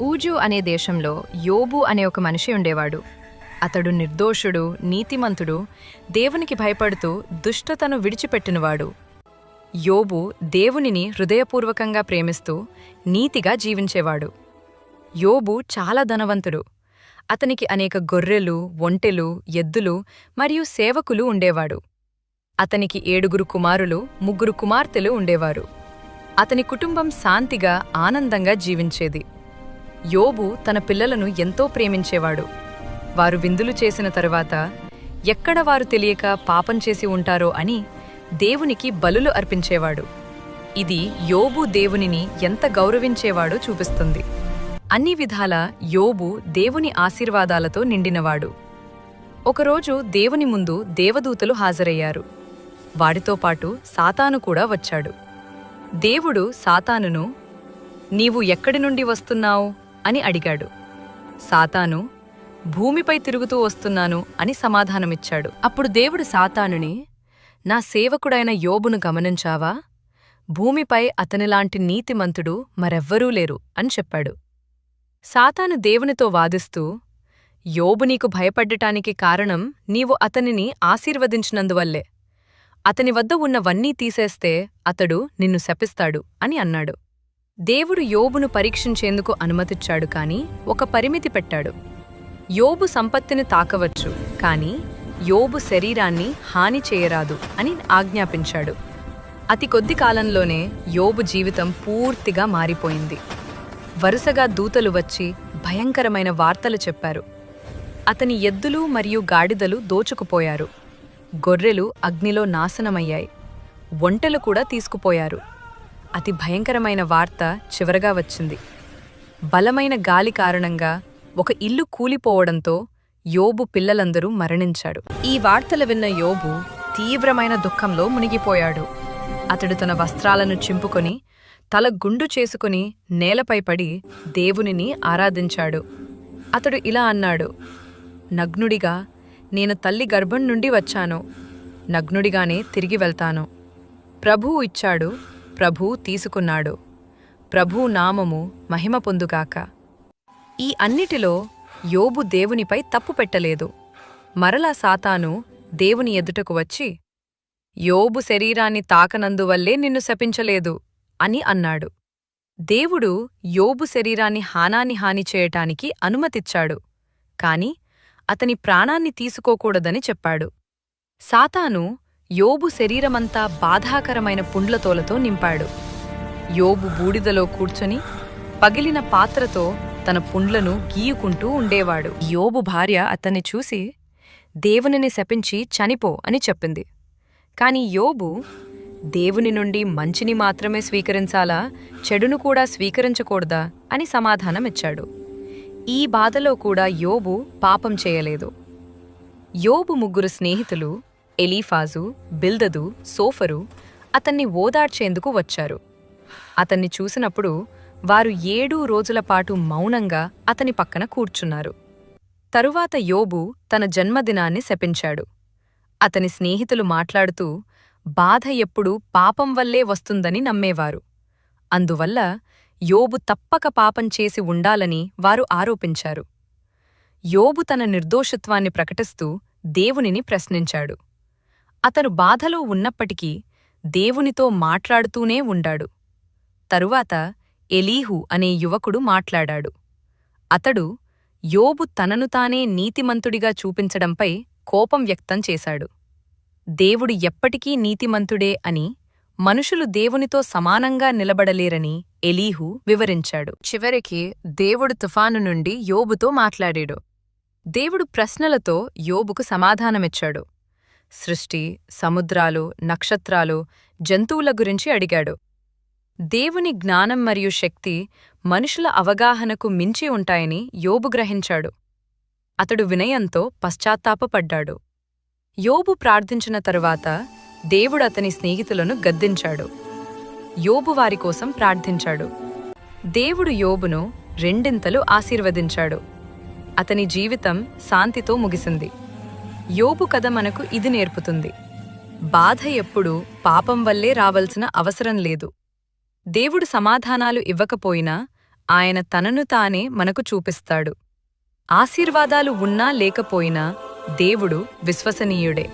ఊజు అనే దేశంలో యోబు అనే ఒక మనిషి ఉండేవాడు. అతడు నిర్దోషుడు, నీతిమంతుడు, దేవునికి భయపడుతూ దుష్టతను విడిచిపెట్టినవాడు. యోబు దేవునిని హృదయపూర్వకంగా ప్రేమిస్తూ నీతిగా జీవించేవాడు. యోబు చాలా ధనవంతుడు. అతనికి అనేక గొర్రెలు, ఒంటెలు, ఎద్దులు మరియు సేవకులు ఉండేవాడు. అతనికి 7 కుమారులు, 3 కుమార్తెలు ఉండేవారు. అతని కుటుంబం శాంతిగా, ఆనందంగా జీవించేది. యోబు తన పిల్లలను ఎంతో ప్రేమించేవాడు. వారు విందులు చేసిన తరువాత ఎక్కడ వారు తెలియక పాపం చేసి ఉంటారో అని దేవునికి బలులు అర్పించేవాడు. ఇది యోబు దేవునిని ఎంత గౌరవించేవాడో చూపిస్తుంది. అన్ని విధాలా యోబు దేవుని ఆశీర్వాదాలతో నిండినవాడు. ఒకరోజు దేవుని ముందు దేవదూతలు హాజరయ్యారు. వాడితో పాటు సాతాను కూడా వచ్చాడు. దేవుడు సాతానును, "నీవు ఎక్కడి నుండి వస్తున్నావు?" అని అడిగాడు. సాతాను, "భూమిపై తిరుగుతూ వస్తున్నాను" అని సమాధానమిచ్చాడు. అప్పుడు దేవుడు సాతానుని, "నా సేవకుడైన యోబును గమనించావా? భూమిపై అతనిలాంటి నీతిమంతుడు మరెవ్వరూ లేరు" అని చెప్పాడు. సాతాను దేవునితో వాదిస్తూ, "యోబు నీకు భయపడ్డటానికి కారణం నీవు అతనిని ఆశీర్వదించినందువల్లే. అతని వద్ద ఉన్నవన్నీ తీసేస్తే అతడు నిన్ను శపిస్తాడు" అని అన్నాడు. దేవుడు యోబును పరీక్షించేందుకు అనుమతిచ్చాడు, కాని ఒక పరిమితి పెట్టాడు. యోబు సంపత్తిని తాకవచ్చు, కాని యోబు శరీరాన్ని హాని చేయరాదు అని ఆజ్ఞాపించాడు. అతి కొద్ది కాలంలోనే యోబు జీవితం పూర్తిగా మారిపోయింది. వరుసగా దూతలు వచ్చి భయంకరమైన వార్తలు చెప్పారు. అతని ఎద్దులు మరియు గాడిదలు దోచుకుపోయారు. గొర్రెలు అగ్నిలో నాశనమయ్యాయి. ఒంటెలు కూడా తీసుకుపోయారు. అతి భయంకరమైన వార్త చివరగా వచ్చింది. బలమైన గాలి కారణంగా ఒక ఇల్లు కూలిపోవడంతో యోబు పిల్లలందరూ మరణించాడు. ఈ వార్తలు విన్న యోబు తీవ్రమైన దుఃఖంలో మునిగిపోయాడు. అతడు తన వస్త్రాలను చింపుకొని తల గుండు చేసుకుని నేలపై పడి దేవునిని ఆరాధించాడు. అతడు ఇలా అన్నాడు, "నగ్నుడిగా నేను తల్లి గర్భం నుండి వచ్చాను. నగ్నుడిగానే తిరిగి వెళ్తాను. ప్రభువు ఇచ్చాడు, ప్రభువు తీసుకున్నాడు. ప్రభువు నామము మహిమ పొందుగాక." ఈ అన్నిటిలో యోబు దేవునిపై తప్పు పెట్టలేదు. మరలా సాతాను దేవుని ఎదుటకు వచ్చి, "యోబు శరీరాన్ని తాకనందువల్లే నిన్ను శపించలేదు" అని అన్నాడు. దేవుడు యోబు శరీరాన్ని హాని చేయటానికి అనుమతిచ్చాడు, కాని అతని ప్రాణాన్ని తీసుకోకూడదని చెప్పాడు. సాతాను యోబు శరీరమంతా బాధాకరమైన పుండ్లతోలతో నింపాడు. యోబు బూడిదలో కూర్చొని పగిలిన పాత్రతో తన పుండ్లను గీయుకుంటూ ఉండేవాడు. యోబు భార్య అతన్ని చూసి, "దేవునిని శపించి చనిపో" అని చెప్పింది. కాని యోబు, "దేవుని నుండి మంచిని మాత్రమే స్వీకరించాలా, చెడును కూడా స్వీకరించకూడదా" అని సమాధానమిచ్చాడు. ఈ బాధలో కూడా యోబు పాపం చేయలేదు. యోబు 3 స్నేహితులు ఎలీఫాజు, బిల్దదు, సోఫరు అతన్ని ఓదార్చేందుకు వచ్చారు. అతన్ని చూసినప్పుడు వారు 7 రోజుల పాటు మౌనంగా అతని పక్కన కూర్చున్నారు. తరువాత యోబు తన జన్మదినాన్ని శపించాడు. అతని స్నేహితులు మాట్లాడుతూ బాధ ఎప్పుడూ పాపం వల్లే వస్తుందని నమ్మేవారు. అందువల్ల యోబు తప్పక పాపం చేసి ఉండాలని వారు ఆరోపించారు. యోబు తన నిర్దోషత్వాన్ని ప్రకటిస్తూ దేవునిని ప్రశ్నించాడు. అతను బాధలో ఉన్నప్పటికీ దేవునితో మాట్లాడుతూనే ఉండాడు. తరువాత ఎలీహు అనే యువకుడు మాట్లాడాడు. అతడు యోబు తనను తానే నీతిమంతుడిగా చూపించడంపై కోపం వ్యక్తం చేశాడు. దేవుడు ఎప్పటికీ నీతిమంతుడే అని, మనుషులు దేవునితో సమానంగా నిలబడలేరని ఎలీహు వివరించాడు. చివరికి దేవుడు తుఫాను నుండి యోబుతో మాట్లాడాడు. దేవుడు ప్రశ్నలతో యోబుకు సమాధానమిచ్చాడు. సృష్టి, సముద్రాలు, నక్షత్రాలు, జంతువుల గురించి అడిగాడు. దేవుని జ్ఞానం మరియు శక్తి మనుషుల అవగాహనకు మించి ఉంటాయని యోబు గ్రహించాడు. అతడు వినయంతో పశ్చాత్తాపపడ్డాడు. యోబు ప్రార్థించిన తరువాత దేవుడు అతని స్నేహితులను గద్దించాడు. యోబు వారి కోసం ప్రార్థించాడు. దేవుడు యోబును 2 ఆశీర్వదించాడు. అతని జీవితం శాంతితో ముగిసింది. యోబు కథ మనకు ఇది నేర్పుతుంది: బాధ ఎప్పుడూ పాపం వల్లే రావలసిన అవసరం లేదు. దేవుడు సమాధానాలు ఇవ్వకపోయినా ఆయన తనను తానే మనకు చూపిస్తాడు. ఆశీర్వాదాలు ఉన్నా లేకపోయినా దేవుడు విశ్వసనీయుడే.